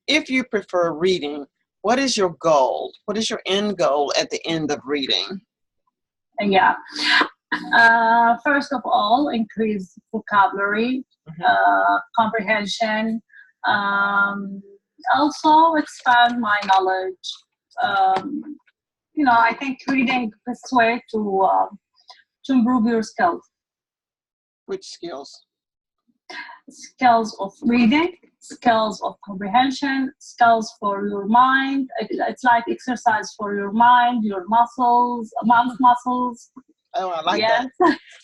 if you prefer reading, what is your goal? What is your end goal at the end of reading? Yeah. First of all, increase vocabulary, comprehension. Also, expand my knowledge. I think reading is a way to improve your skills. Which skills? Skills of reading, skills of comprehension, skills for your mind. It's like exercise for your mind, your muscles, mouth muscles. Oh, I like that.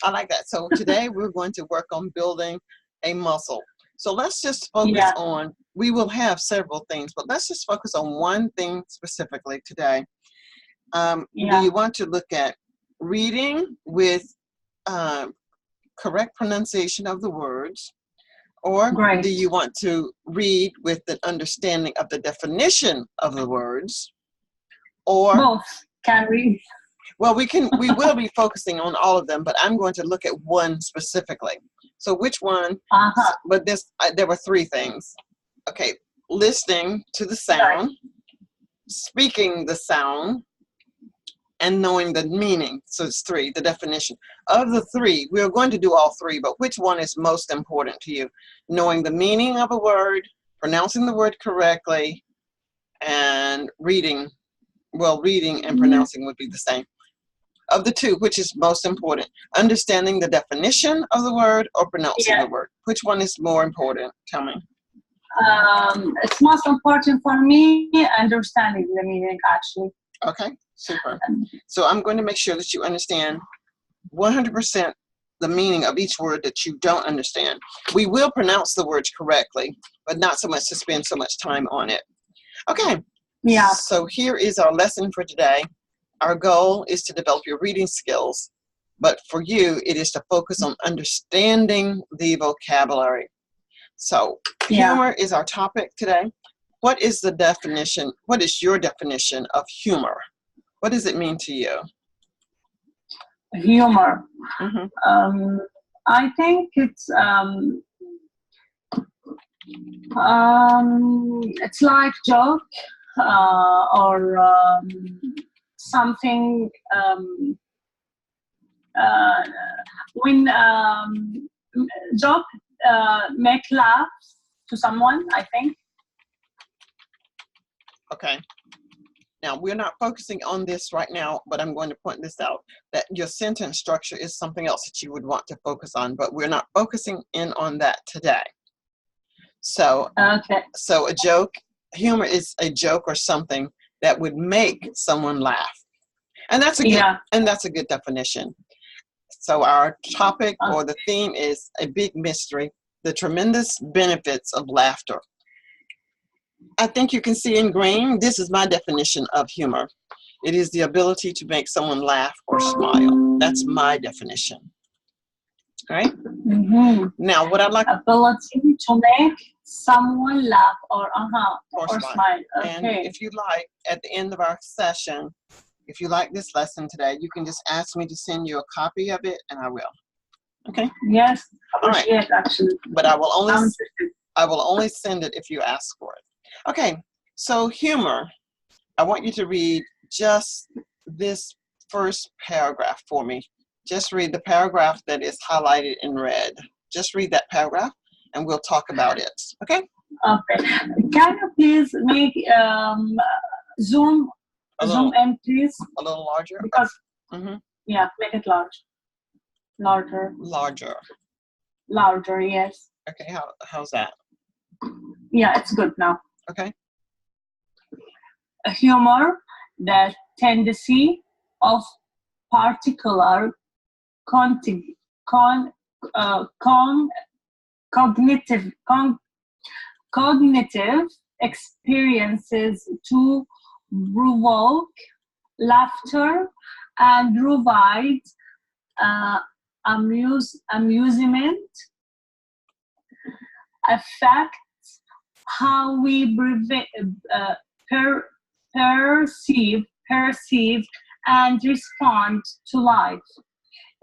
I like that. So today we're going to work on building a muscle. So let's just focus on, we will have several things, but let's just focus on one thing specifically today. Do you want to look at reading with correct pronunciation of the words, or do you want to read with the understanding of the definition of the words, or both? Can read. Well, we will be focusing on all of them, but I'm going to look at one specifically. So which one? But there were three things. Okay, listening to the sound, speaking the sound, and knowing the meaning. So it's three, the definition. Of the three, we're going to do all three, but which one is most important to you? Knowing the meaning of a word, pronouncing the word correctly, and reading. Well, reading and pronouncing would be the same. Of the two, which is most important? Understanding the definition of the word or pronouncing the word? Which one is more important? Tell me. It's most important for me, understanding the meaning, actually. Okay, super. So I'm going to make sure that you understand 100% the meaning of each word that you don't understand. We will pronounce the words correctly, but not so much to spend so much time on it. Okay. Yeah. So here is our lesson for today. Our goal is to develop your reading skills, but for you, it is to focus on understanding the vocabulary. So humor is our topic today. What is the definition? What is your definition of humor? What does it mean to you? Humor. I think it's like joke or something when joke make laugh to someone, I think. Okay. Now, we're not focusing on this right now, but I'm going to point this out, that your sentence structure is something else that you would want to focus on, but we're not focusing in on that today. So, so a joke, humor is a joke or something that would make someone laugh. And that's a good definition. So our topic or the theme is a big mystery, the tremendous benefits of laughter. I think you can see in green, this is my definition of humor. It is the ability to make someone laugh or smile. That's my definition. All right? Now, what I'd like... Ability to make someone laugh or smile. Okay. And if you like, at the end of our session, if you like this lesson today, you can just ask me to send you a copy of it, and I will. Okay? Yes, appreciate actually. But I will only send it if you ask for it. Okay, so humor. I want you to read just this first paragraph for me. Just read the paragraph that is highlighted in red. Just read that paragraph, and we'll talk about it. Okay? Okay. Can you please make zoom in, please? A little larger? Because, yeah, make it large. Larger. Larger, yes. Okay, how's that? Yeah, it's good now. Okay. Humor, the tendency of particular cognitive experiences to provoke laughter and provide amusement, affect how we perceive and respond to life.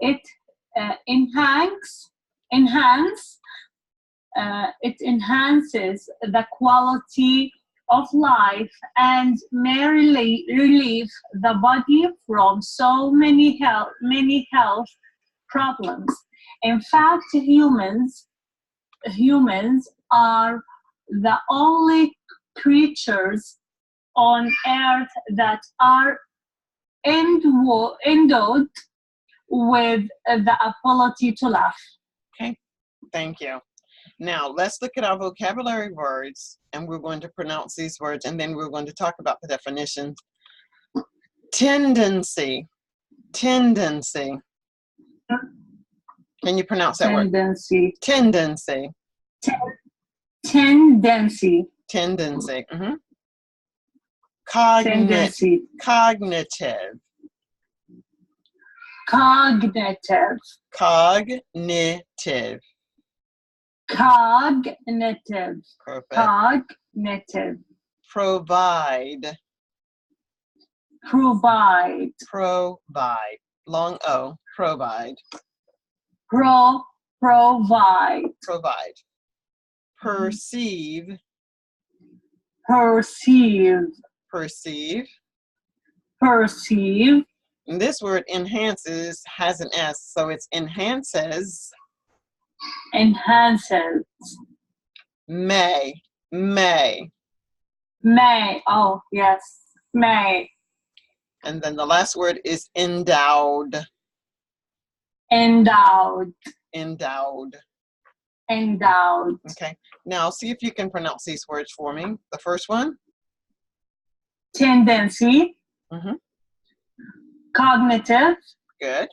It enhances the quality of life and may relieve the body from so many health problems. In fact, humans are the only creatures on earth that are endowed with the ability to laugh. Okay, thank you. Now, let's look at our vocabulary words, and we're going to pronounce these words, and then we're going to talk about the definitions. Tendency. Tendency. Can you pronounce that word? Tendency. Tendency. Tendency. Tendency. Tendency. Cognitive. Cognitive. Cognitive. Cognitive. Perfect. Cognitive. Provide. Provide. Provide. Long O. Provide. Provide. Provide. Perceive. Perceive. Perceive. Perceive. And this word enhances has an S, so it's enhances. Enhances. May. May. May. Oh, yes. May. And then the last word is endowed. Endowed. Endowed. Endowed. Okay. Now see if you can pronounce these words for me. The first one. Tendency. Cognitive. Good.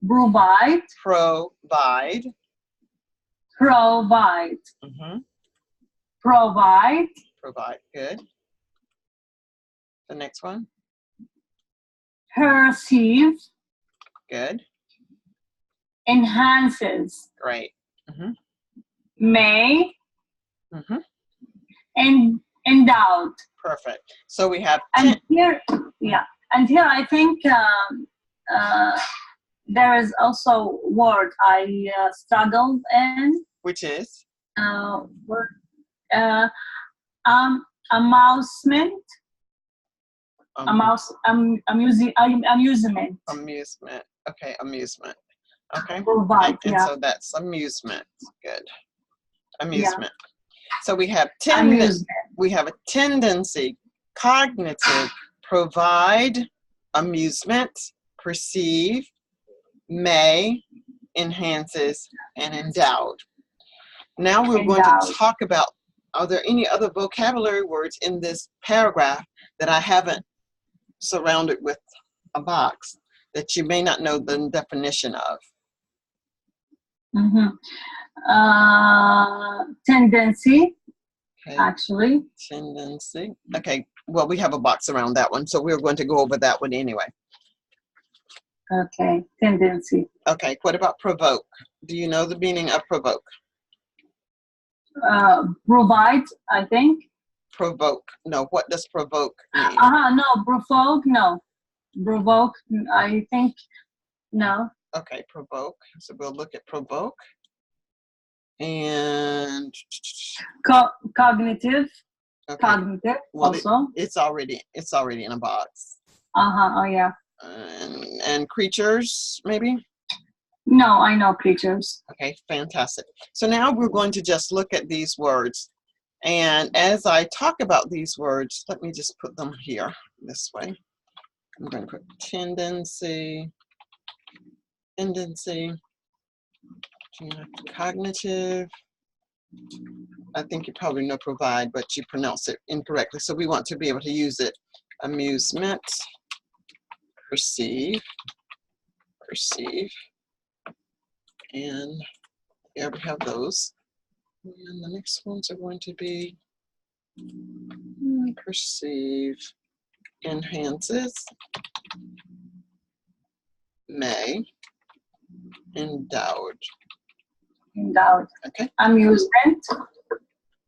Provide. Provide. Provide. Provide. Provide. Good. The next one. Perceive. Good. Enhances. Great. May. Mm-hmm. Endowed. Perfect. So we have and here, yeah, and here I think there is also word I struggled in. Which is? Amusement. Amusement. Amusement. Okay, amusement. Okay. Provide, and yeah. so that's amusement. Good. Amusement. Yeah. So we have we have a tendency, cognitive, provide, amusement, perceive, may, enhances, and endowed. Now we're going to talk about, are there any other vocabulary words in this paragraph that I haven't surrounded with a box that you may not know the definition of? Tendency, okay. Actually. Tendency. Okay, well, we have a box around that one, so we're going to go over that one anyway. Okay, tendency. Okay, what about provoke? Do you know the meaning of provoke? Provide, I think. Provoke. No, what does provoke mean? No, provoke, no. Provoke, I think, no. Okay, provoke. So we'll look at provoke. And cognitive. Okay. Cognitive, well, also. It's already in a box. Oh yeah. And creatures, maybe? No, I know creatures. Okay, fantastic. So now we're going to just look at these words. And as I talk about these words, let me just put them here this way. I'm going to put tendency, cognitive. I think you probably know provide, but you pronounce it incorrectly. So we want to be able to use it. Amusement, perceive, and yeah, we have those. And the next ones are going to be perceive, enhances, may, endowed. Endowed. Okay. Amusement.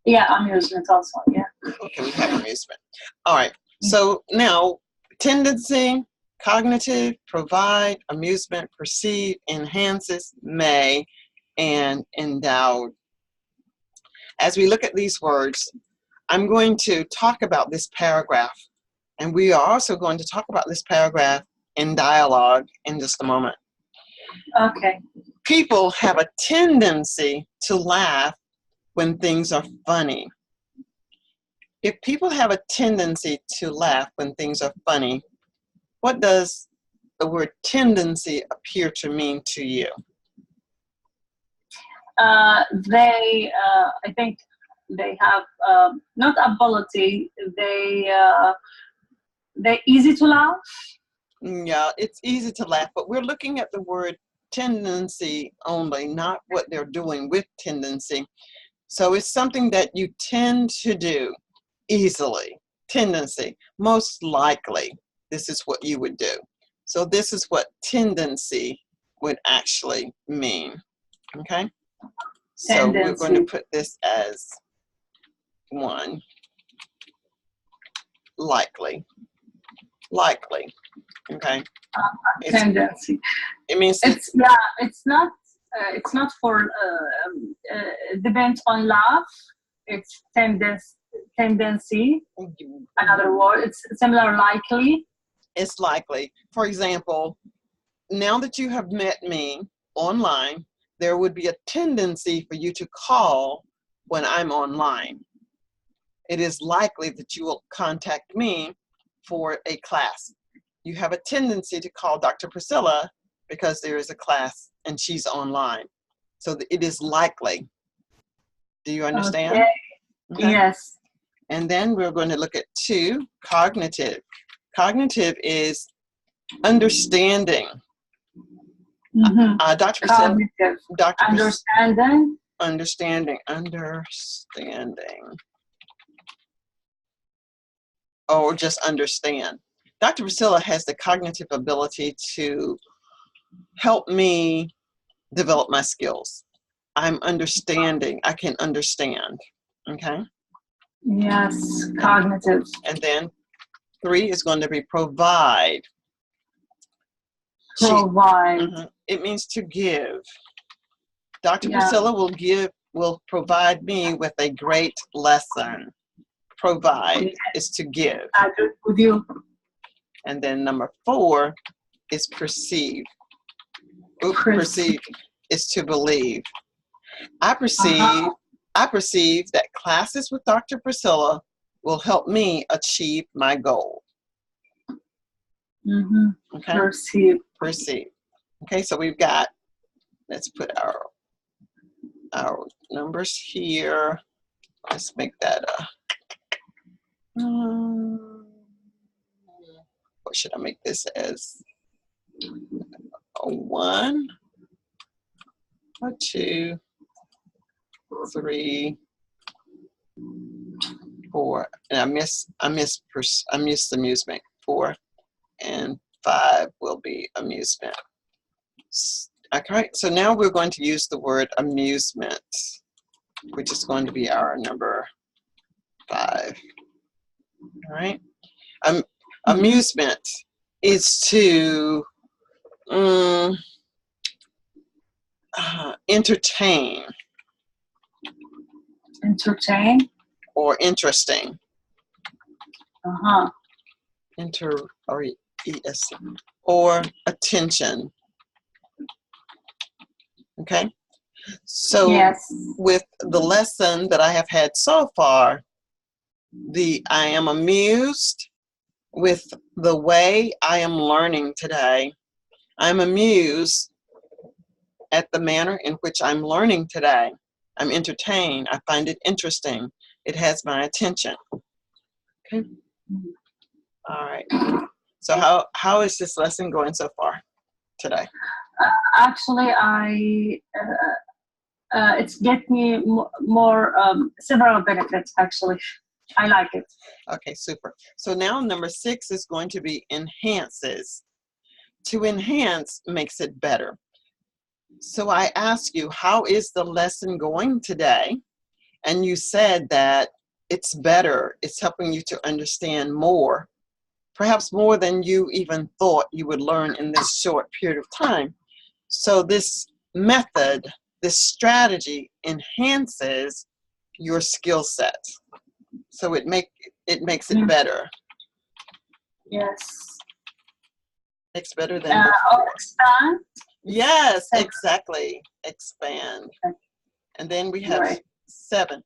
Yeah, amusement also, yeah. Okay, we have amusement. All right, so now tendency, cognitive, provide, amusement, perceive, enhances, may, and endowed. As we look at these words, I'm going to talk about this paragraph, and we are also going to talk about this paragraph in dialogue in just a moment. Okay. People have a tendency to laugh when things are funny. If people have a tendency to laugh when things are funny, what does the word tendency appear to mean to you? I think they have not ability. They're easy to laugh. Yeah, it's easy to laugh, but we're looking at the word tendency only, not what they're doing with tendency. So it's something that you tend to do easily. Tendency, most likely, this is what you would do. So this is what tendency would actually mean. Okay? So we're going to put this as 1. Likely. Likely. Okay? Tendency. It means it's not for depends on laugh. It's tendency. Another word. It's similar. Likely. It's likely. For example, now that you have met me online, there would be a tendency for you to call when I'm online. It is likely that you will contact me for a class. You have a tendency to call Dr. Priscilla because there is a class and she's online. So it is likely. Do you understand? Okay. Okay. Yes. And then we're going to look at 2, cognitive. Cognitive is understanding. Mm-hmm. Dr. Priscilla, Cognitive. Dr. Understanding. Understanding. Or just understand. Dr. Priscilla has the cognitive ability to help me develop my skills. I'm understanding. I can understand. Okay? Yes, cognitive. And then 3 is going to be provide. Provide. It means to give. Dr. Priscilla will provide me with a great lesson. Provide is to give. I agree with you. And then number 4 is perceive. Perceive is to believe. I perceive that classes with Dr. Priscilla will help me achieve my goal. Okay? Perceive. Okay, so we've got, let's put our numbers here. Let's make that what should I make this as? A 1, a 2, 3, 4, and I miss amusement. 4 and 5 will be amusement. Okay, so now we're going to use the word amusement, which is going to be our number 5. All right. Amusement is to entertain. Entertain. Or interesting. Or attention. Okay. So with the lesson that I have had so far, I am amused with the way I am learning today. I'm amused at the manner in which I'm learning today. I'm entertained. I find it interesting. It has my attention. Okay. All right. So how is this lesson going so far today? Actually, it's get me more several benefits. Actually, I like it. Okay, super. So now number 6 is going to be enhances. To enhance makes it better. So I ask you, how is the lesson going today? And you said that it's better. It's helping you to understand more, perhaps more than you even thought you would learn in this short period of time. So this method, this strategy enhances your skill set. So it makes it better. Yes. Makes better than Or before. expand. Yes, Seven. exactly. Expand. Okay. And then we have Right. 7.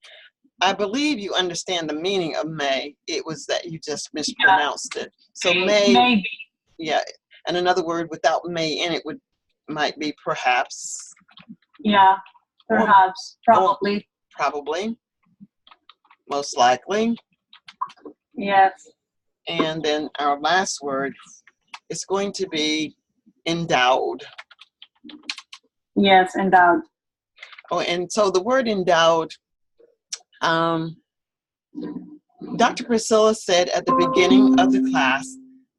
I believe you understand the meaning of may. It was that you just mispronounced it. So may, Maybe. yeah. And another word without may in it might be perhaps. Yeah. Perhaps. Probably. Probably. Most likely. Yes. And then our last word is going to be endowed. Yes, endowed. Oh, and so the word endowed, Dr. Priscilla said at the beginning of the class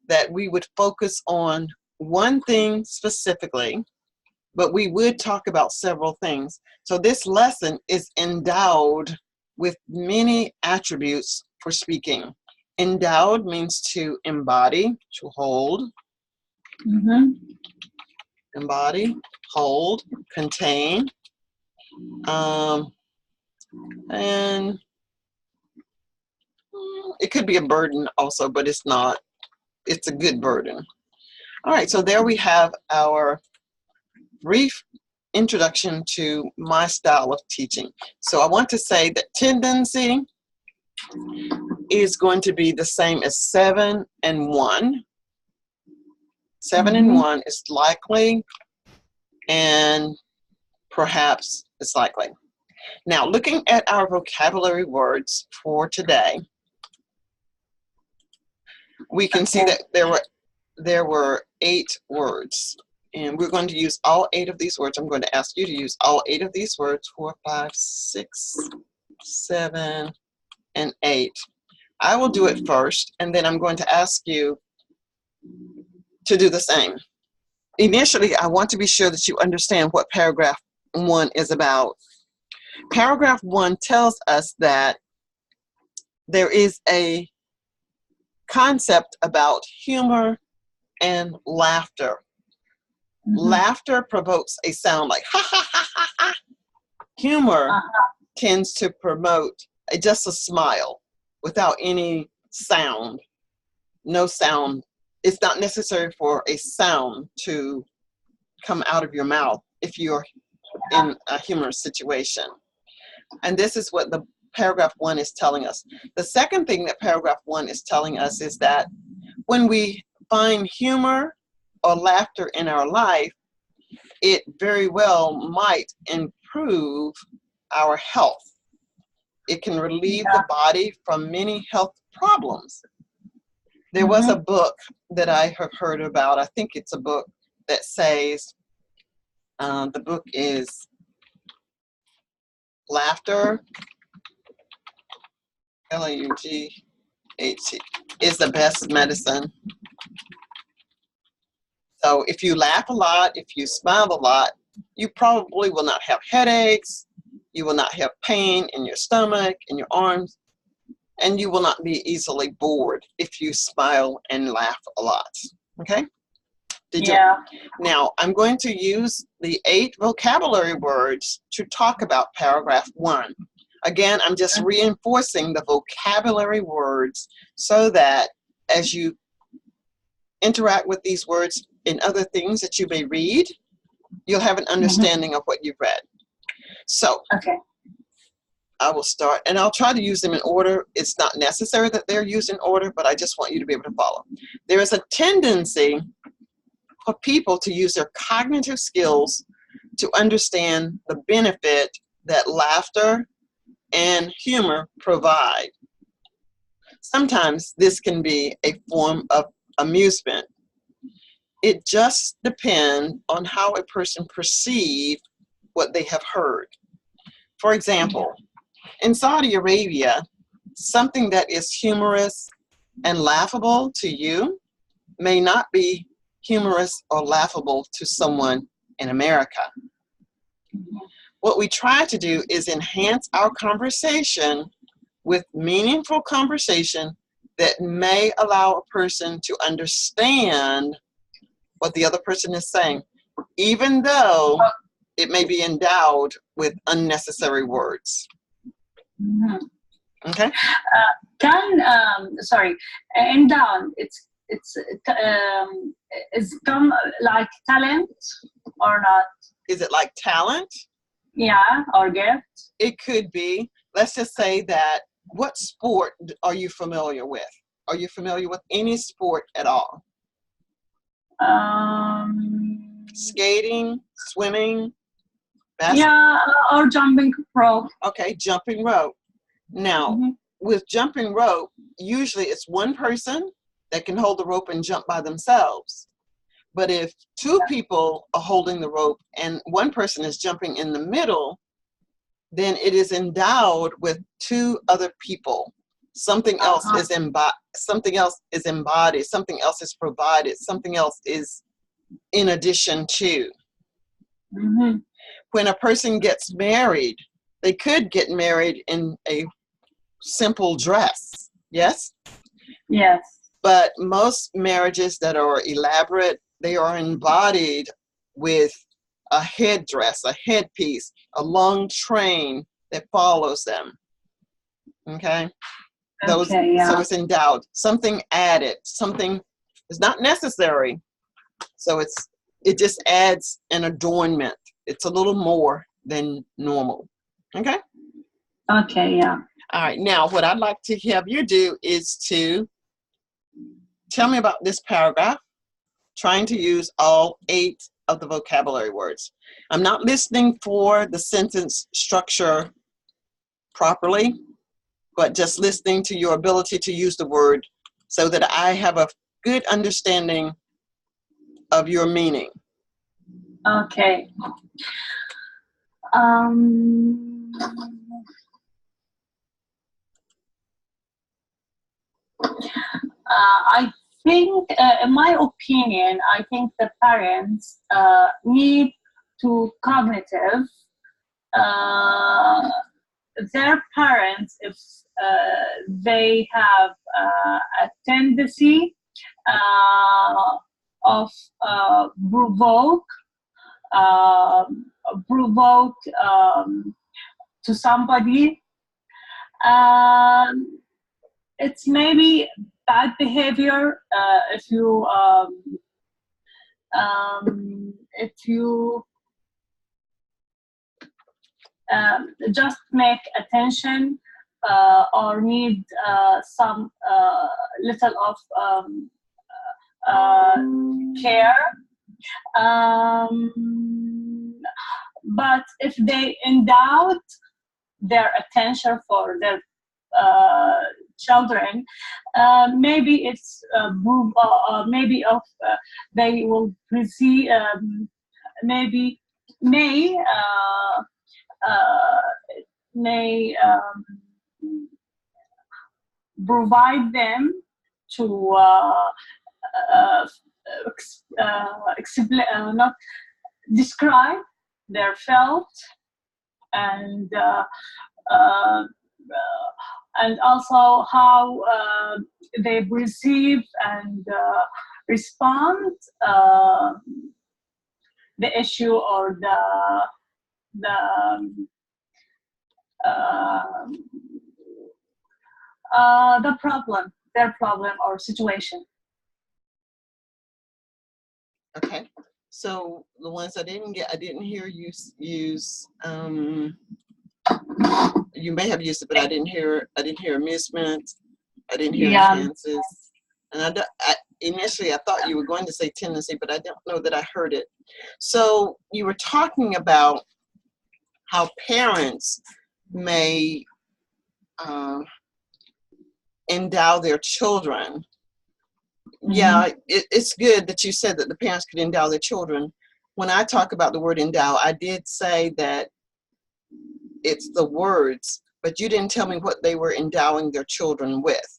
that we would focus on one thing specifically, but we would talk about several things. So this lesson is endowed with many attributes for speaking. Endowed means to embody, to hold. Embody, hold, contain, and it could be a burden also, but it's not. It's a good burden. All right, so there we have our brief introduction to my style of teaching. So I want to say that tendency is going to be the same as 7 and 1. 7 and 1 is likely, and perhaps it's likely. Now, looking at our vocabulary words for today, we can see that there were 8 words, and we're going to use all 8 of these words. I'm going to ask you to use all 8 of these words: 4, 5, 6, 7, and 8. I will do it first, and then I'm going to ask you to do the same. Initially, I want to be sure that you understand what paragraph 1 is about. Paragraph 1 tells us that there is a concept about humor and laughter. Laughter provokes a sound like ha ha ha ha ha. Humor tends to promote just a smile without any sound. No sound. It's not necessary for a sound to come out of your mouth if you're in a humorous situation. And this is what the paragraph 1 is telling us. The second thing that paragraph 1 is telling us is that when we find humor or laughter in our life, it very well might improve our health. It can relieve the body from many health problems. There was a book that I have heard about. I think it's a book that says, the book is Laughter, L-A-U-G-H-T, is the best medicine. So if you laugh a lot, if you smile a lot, you probably will not have headaches, you will not have pain in your stomach, in your arms, and you will not be easily bored if you smile and laugh a lot. Okay? Now, I'm going to use the 8 vocabulary words to talk about paragraph 1. Again, I'm just reinforcing the vocabulary words so that as you interact with these words in other things that you may read, you'll have an understanding of what you've read. So, I will start, and I'll try to use them in order. It's not necessary that they're used in order, but I just want you to be able to follow. There is a tendency for people to use their cognitive skills to understand the benefit that laughter and humor provide. Sometimes this can be a form of amusement. It just depends on how a person perceives what they have heard. For example, in Saudi Arabia, something that is humorous and laughable to you may not be humorous or laughable to someone in America. What we try to do is enhance our conversation with meaningful conversation that may allow a person to understand what the other person is saying, even though it may be endowed with unnecessary words. Okay. Can sorry, and down. It's come like talent or not? Is it like talent? Yeah, or gift. It could be. Let's just say that. What sport are you familiar with? Are you familiar with any sport at all? Skating, swimming, basketball? Yeah, or jumping rope. Okay, jumping rope. Now, with jumping rope, usually it's one person that can hold the rope and jump by themselves. But if two people are holding the rope and one person is jumping in the middle, then it is endowed with two other people. Something else is something else is embodied, something else is provided, something else is in addition to. When a person gets married, they could get married in a simple dress, yes? Yes. But most marriages that are elaborate, they are embodied with a headdress, a headpiece, a long train that follows them. Okay? So it's endowed. Something added, something is not necessary. So it just adds an adornment. It's a little more than normal. Okay? Okay, yeah. All right. Now, what I'd like to have you do is to tell me about this paragraph, trying to use all 8 of the vocabulary words. I'm not listening for the sentence structure properly, but just listening to your ability to use the word so that I have a good understanding of your meaning. Okay. I think, in my opinion, I think the parents need to cognitive their parents if they have a tendency of provoke to somebody. It's maybe bad behavior if you just make attention or need some little of care. But if they endowed their attention for their children, maybe it's maybe of they will receive maybe may provide them to not describe their felt and also how they perceive and respond the issue or the problem, their problem or situation. Okay. So the ones I didn't get, I didn't hear you use. You may have used it, but I didn't hear amusement. I didn't hear enhances. And initially I thought you were going to say tendency, but I don't know that I heard it. So you were talking about how parents may endow their children. Yeah, it's good that you said that the parents could endow their children. When I talk about the word endow, I did say that it's the words, but you didn't tell me what they were endowing their children with.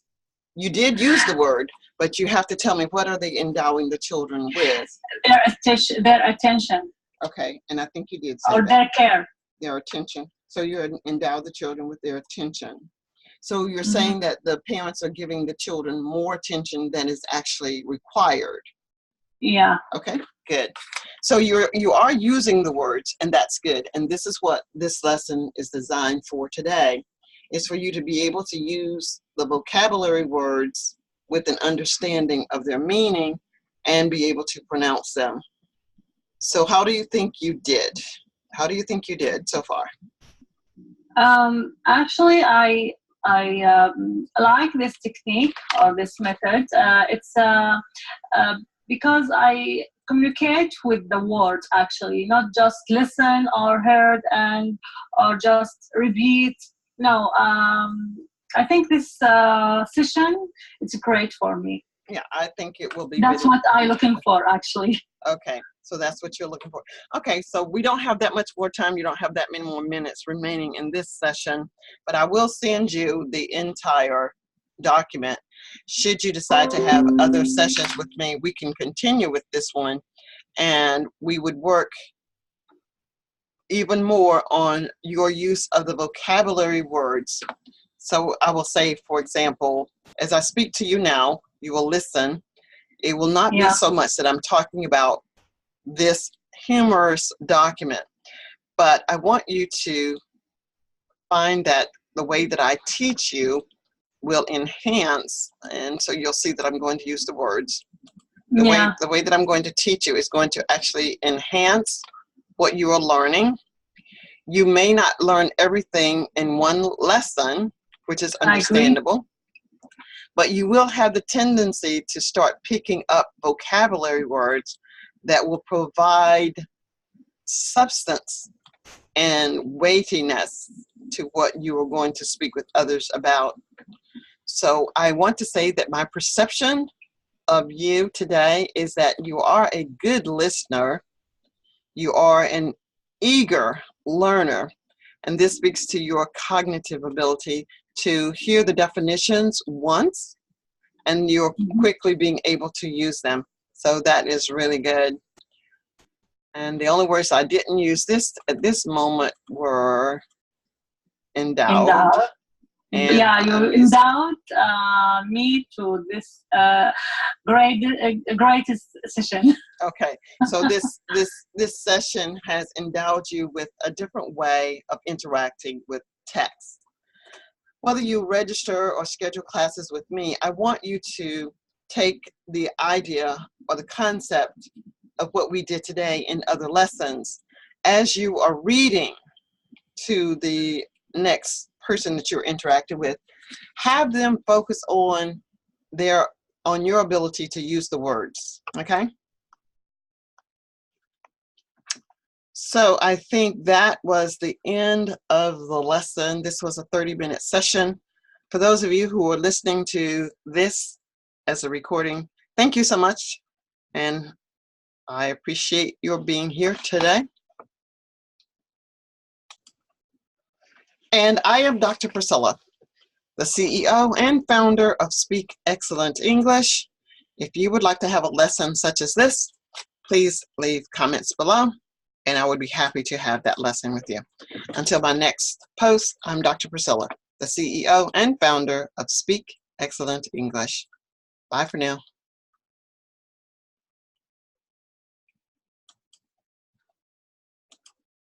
You did use the word, but you have to tell me what are they endowing the children with? Their attention. Okay, and I think you did say or that. Their care. Their attention. So you endow the children with their attention. So you're saying that the parents are giving the children more attention than is actually required. Yeah. Okay, good. So you are using the words, and that's good. And this is what this lesson is designed for today, is for you to be able to use the vocabulary words with an understanding of their meaning and be able to pronounce them. So how do you think you did? How do you think you did so far? Actually, I like this technique or this method. It's because I communicate with the words, actually, not just listen or heard and or just repeat. No, I think this session is great for me. Yeah, I think it will be. That's what I'm looking for, actually. Okay, so that's what you're looking for. Okay, so we don't have that much more time. You don't have that many more minutes remaining in this session, but I will send you the entire document. Should you decide to have other sessions with me, we can continue with this one, and we would work even more on your use of the vocabulary words. So I will say, for example, as I speak to you now, you will listen. It will not be so much that I'm talking about this humorous document, but I want you to find that the way that I teach you will enhance, and so you'll see that I'm going to use the words. The way that I'm going to teach you is going to actually enhance what you are learning. You may not learn everything in one lesson, which is understandable, but you will have the tendency to start picking up vocabulary words that will provide substance and weightiness to what you are going to speak with others about. So I want to say that my perception of you today is that you are a good listener. You are an eager learner, and this speaks to your cognitive ability to hear the definitions once, and you're quickly being able to use them. So that is really good. And the only words I didn't use at this moment were endowed. And yeah, you endowed me to this greatest session. Okay, so this session has endowed you with a different way of interacting with text. Whether you register or schedule classes with me, I want you to take the idea or the concept of what we did today in other lessons. As you are reading to the next person that you're interacting with, have them focus on your ability to use the words, okay? So I think that was the end of the lesson. This was a 30-minute session. For those of you who are listening to this as a recording, thank you so much. And I appreciate your being here today. And I am Dr. Priscilla, the CEO and founder of Speak Excellent English. If you would like to have a lesson such as this, please leave comments below, and I would be happy to have that lesson with you. Until my next post, I'm Dr. Priscilla, the CEO and founder of Speak Excellent English. Bye for now.